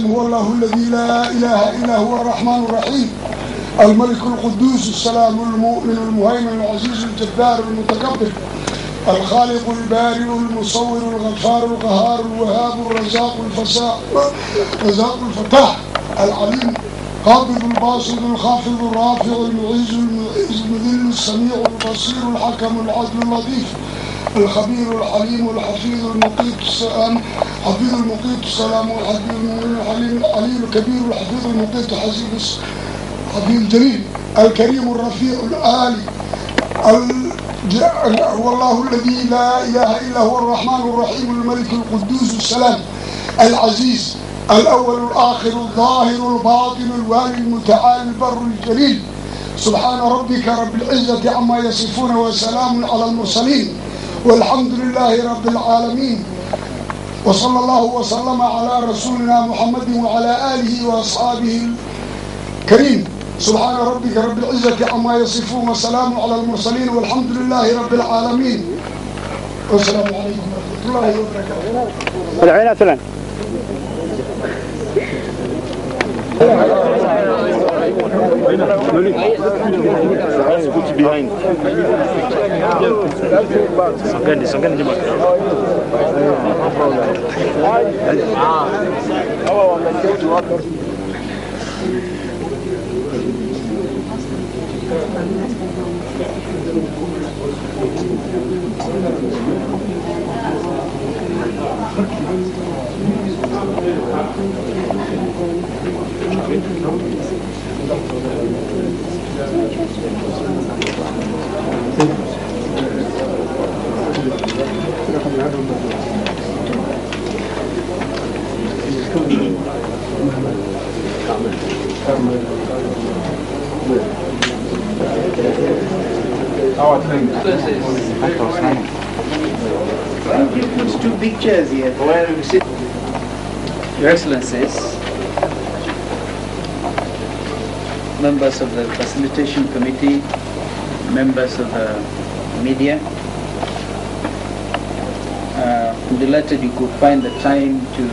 هو الله الذي لا إله إلا هو الرحمن الرحيم الملك القدوس السلام المؤمن المهيمن العزيز الجبار المتكبر الخالق البارئ المصور الغفار القهار الوهاب الرزاق الفتاح العليم قابض الباسط الخافض الرافع المعز المذل السميع البصير الحكم العدل اللطيف الخبير الحليم الحفيظ المقيت السلام حفيظ المقيت السلام الحليم العليم الكبير الحفيظ المقيت حفيظ الجليل الكريم الرفيع العالي هو الله الذي لا إله إلا هو الرحمن الرحيم الملك القدوس السلام العزيز الأول الآخر الظاهر الباطن الوالي المتعالي البر الجليل سبحان ربك رب العزة عما يصفون وسلام على المرسلين والحمد لله رب العالمين وصلى الله وسلم على رسولنا محمد وعلى آله وأصحابه الكريم سبحان ربك رب العزة عما يصفون وسلام على المرسلين والحمد لله رب العالمين والسلام عليكم ورحمة الله وبركاته. You put two big chairs here for where we sit. Your Excellencies, members of the Facilitation Committee, members of the media, I'm delighted you could find the time to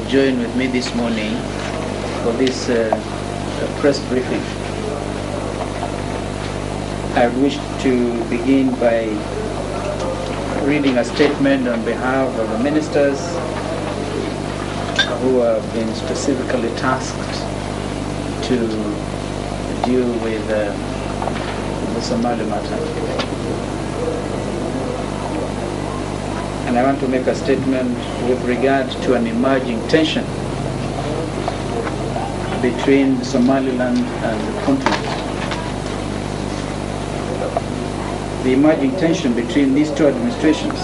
join with me this morning for this press briefing. I wish to begin by reading a statement on behalf of the ministers who have been specifically tasked to deal with the Somali matter. And I want to make a statement with regard to an emerging tension between Somaliland and the continent. The emerging tension between these two administrations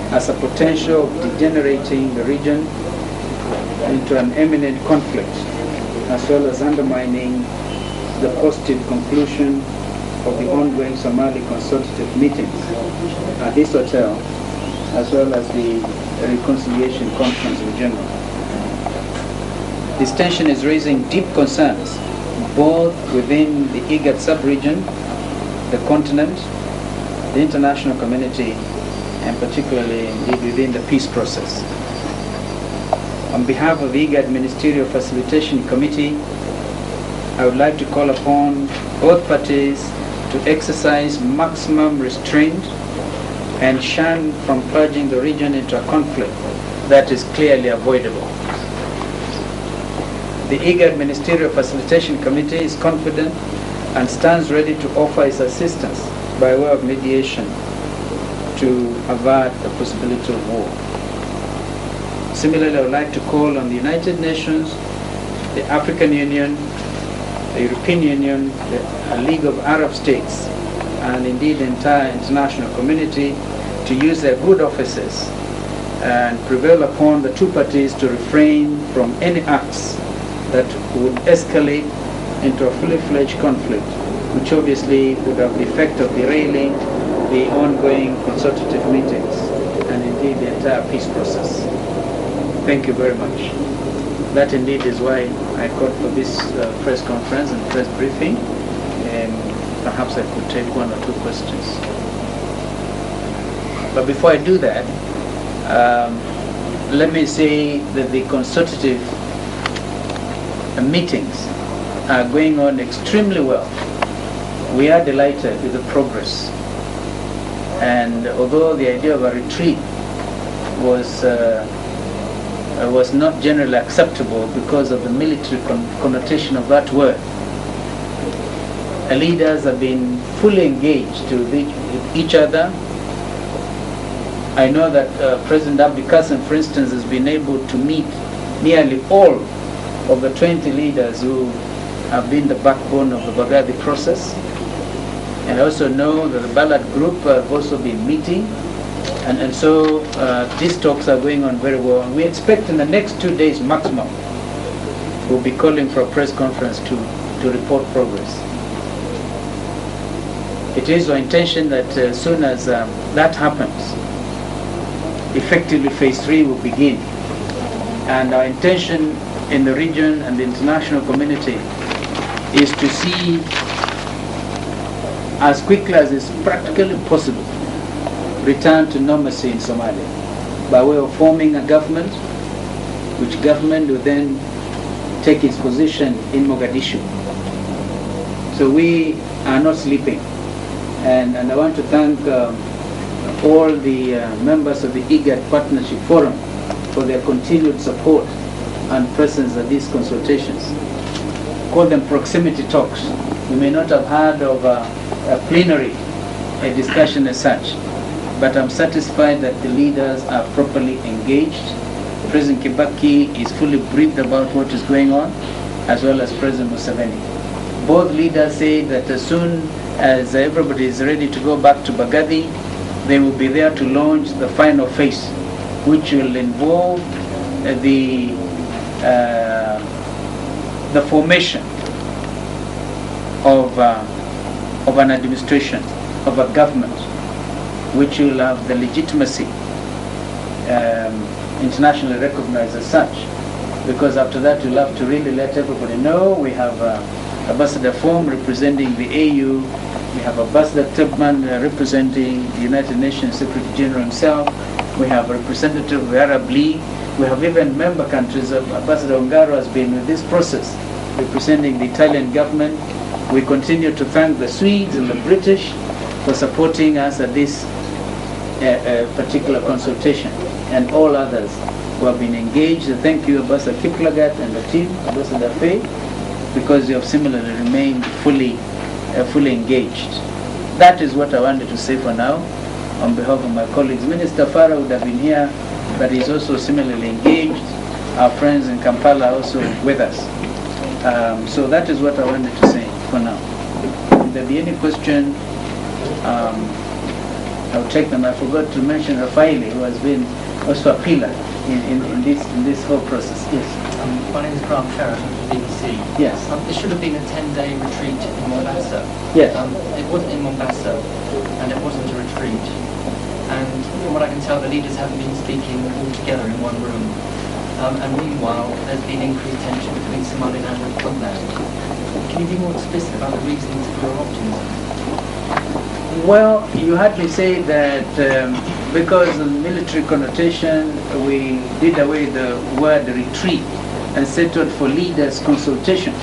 has a potential of degenerating the region into an imminent conflict, as well as undermining the positive conclusion of the ongoing Somali consultative meetings at this hotel, as well as the reconciliation conference in general. This tension is raising deep concerns both within the IGAD sub-region, the continent, the international community, and particularly indeed within the peace process. On behalf of the IGAD Ministerial Facilitation Committee, I would like to call upon both parties to exercise maximum restraint and shun from plunging the region into a conflict that is clearly avoidable. The IGAD Ministerial Facilitation Committee is confident and stands ready to offer its assistance by way of mediation to avert the possibility of war. Similarly, I would like to call on the United Nations, the African Union, the European Union, the League of Arab States, and indeed the entire international community to use their good offices and prevail upon the two parties to refrain from any acts that would escalate into a fully-fledged conflict, which obviously would have the effect of derailing the ongoing consultative meetings and indeed the entire peace process. Thank you very much. That indeed is why I called for this press conference and press briefing, and perhaps I could take one or two questions. But before I do that, let me say that the consultative meetings are going on extremely well. We are delighted with the progress. And although the idea of a retreat was not generally acceptable because of the military connotation of that word, leaders have been fully engaged with each other. I know that President Abdi Kassim, for instance, has been able to meet nearly all of the 20 leaders who have been the backbone of the Baghdadi process. And I also know that the Ballad group have also been meeting. And so these talks are going on very well. And we expect in the next 2 days maximum, we'll be calling for a press conference to report progress. It is our intention that as soon as that happens, effectively phase 3 will begin. And our intention in the region and the international community is to see as quickly as is practically possible return to normalcy in Somalia by way of forming a government, which government will then take its position in Mogadishu. So we are not sleeping. And I want to thank all the members of the IGAD Partnership Forum for their continued support and presence at these consultations. Call them proximity talks. You may not have heard of a plenary, a discussion as such, but I'm satisfied that the leaders are properly engaged. President Kibaki is fully briefed about what is going on, as well as President Museveni. Both leaders say that as soon as everybody is ready to go back to Baghdadi, they will be there to launch the final phase, which will involve the formation of an administration, of a government, which will have the legitimacy internationally recognized as such. Because after that, we'll have to really let everybody know we have Ambassador Form representing the AU, we have Ambassador Tubman representing the United Nations Secretary General himself, we have a representative of the Arab League, we have even member countries. Ambassador Ongaro has been with this process, representing the Italian government. We continue to thank the Swedes and the British for supporting us at this particular consultation, and all others who have been engaged. Thank you, Ambassador Kiplagat and the team, Ambassador Faye, because you have similarly remained fully engaged. That is what I wanted to say for now on behalf of my colleagues. Minister Farah would have been here, but he's also similarly engaged. Our friends in Kampala are also with us. So that is what I wanted to say for now. If there be any question, I'll take them. I forgot to mention Rafaeli, who has been also a pillar in this whole process. Yes. My name is Graham Sherritt from the BBC. Yes. This should have been a 10-day retreat in Mombasa. Yes. It wasn't in Mombasa, and it wasn't a retreat. And from what I can tell, the leaders haven't been speaking all together in one room. And meanwhile, there's been increased tension between Somaliland and Puntland. Can you be more explicit about the reasons for your optimism? Well, you had to say that because of the military connotation, we did away the word retreat and settled for leaders consultation.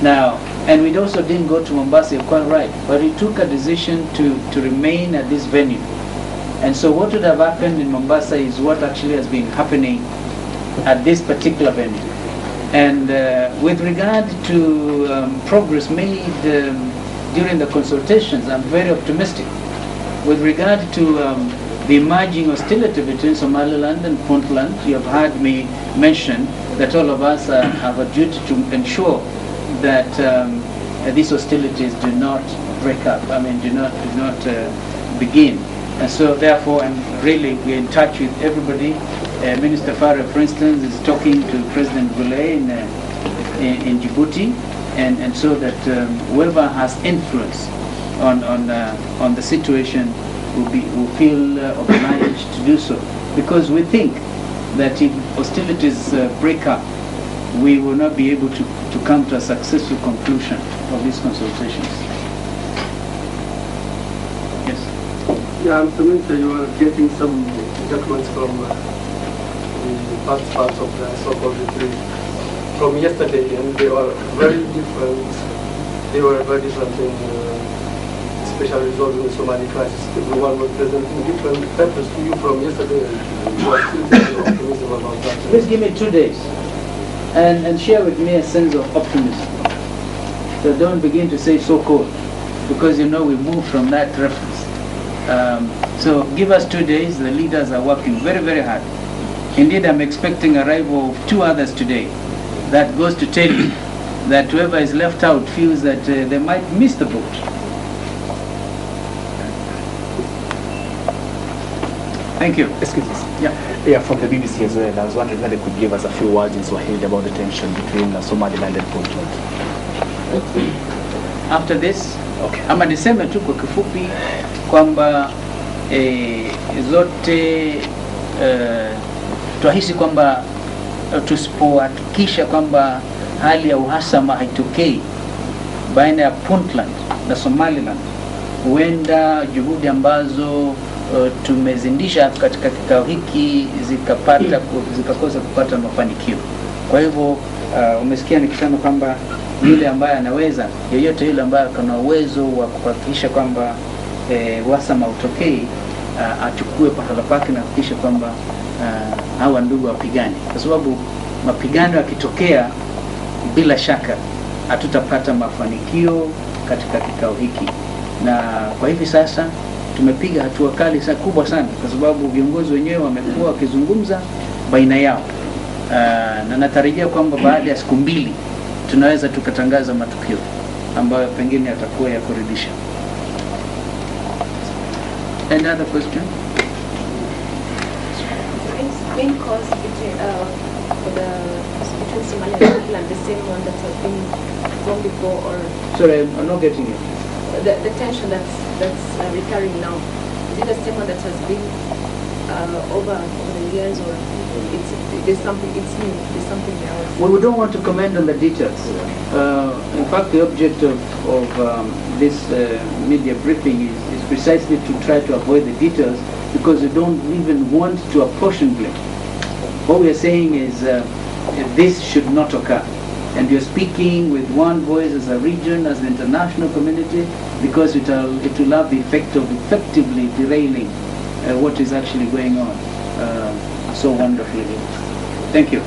Now, and we also didn't go to Mombasa, you're quite right, but we took a decision to remain at this venue. And so what would have happened in Mombasa is what actually has been happening at this particular venue. And with regard to progress made during the consultations, I'm very optimistic. With regard to the emerging hostility between Somaliland and Puntland, you have heard me mention that all of us have a duty to ensure that these hostilities do not break up, do not begin. And so therefore, we're in touch with everybody. Minister Farah, for instance, is talking to President Boulay in Djibouti, and so that whoever has influence on the situation will feel obliged to do so. Because we think that if hostilities break up, we will not be able to come to a successful conclusion of these consultations. Yes. Yeah, Mr. Minister, you are getting some documents from the past parts of the so-called retreat from yesterday, and they were very different. They were very different in especially resolving the Somali crisis. Everyone was presenting different papers to you from yesterday, and you are still taking optimism about that. Please give me 2 days and share with me a sense of optimism. So don't begin to say so-called, because you know we moved from that reference. So give us 2 days. The leaders are working very, very hard. Indeed, I'm expecting arrival of 2 others today. That goes to tell you that whoever is left out feels that they might miss the boat. Thank you. Excuse me. Yeah. Yeah, from the BBC as well. I was wondering whether they could give us a few words in Swahili about the tension between Somaliland and Puntland. After this, Okay. ama niseme tu kwa kifupi kwamba zote twahisi kwamba tusipohakikisha kwamba hali ya uhasama haitokei baina ya Puntland na Somaliland, huenda juhudi ambazo tumezindisha katika kikao hiki zikakosa kupata mafanikio. Kwa hivyo umesikia nikisema kwamba yule ambaye anaweza, yeyote yule ambaye kana uwezo wa kuhakikisha kwamba uhasama utokei, achukue pahala pake na kuhakikisha kwamba hawa ndugu wapigane, kwa sababu mapigano yakitokea bila shaka hatutapata mafanikio katika kikao hiki. Na kwa hivi sasa tumepiga hatua kali kubwa sana, kwa sababu viongozi wenyewe wamekuwa wakizungumza baina yao, na natarajia kwamba baada ya siku 2 tunaweza tukatangaza matukio ambayo pengine yatakuwa ya kuridhisha. Another question? Main cause between Somalia and Puntland the same one that has been from before, or Sorry, I'm not getting it. the tension that's recurring now, is it the same one that has been over the years, or there's something else? Well, we don't want to comment on the details. In fact, the object of this media briefing is precisely to try to avoid the details, because we don't even want to apportion blame. What we are saying is this should not occur. And we are speaking with one voice as a region, as the international community, because it will have the effect of effectively derailing what is actually going on so wonderfully. Thank you.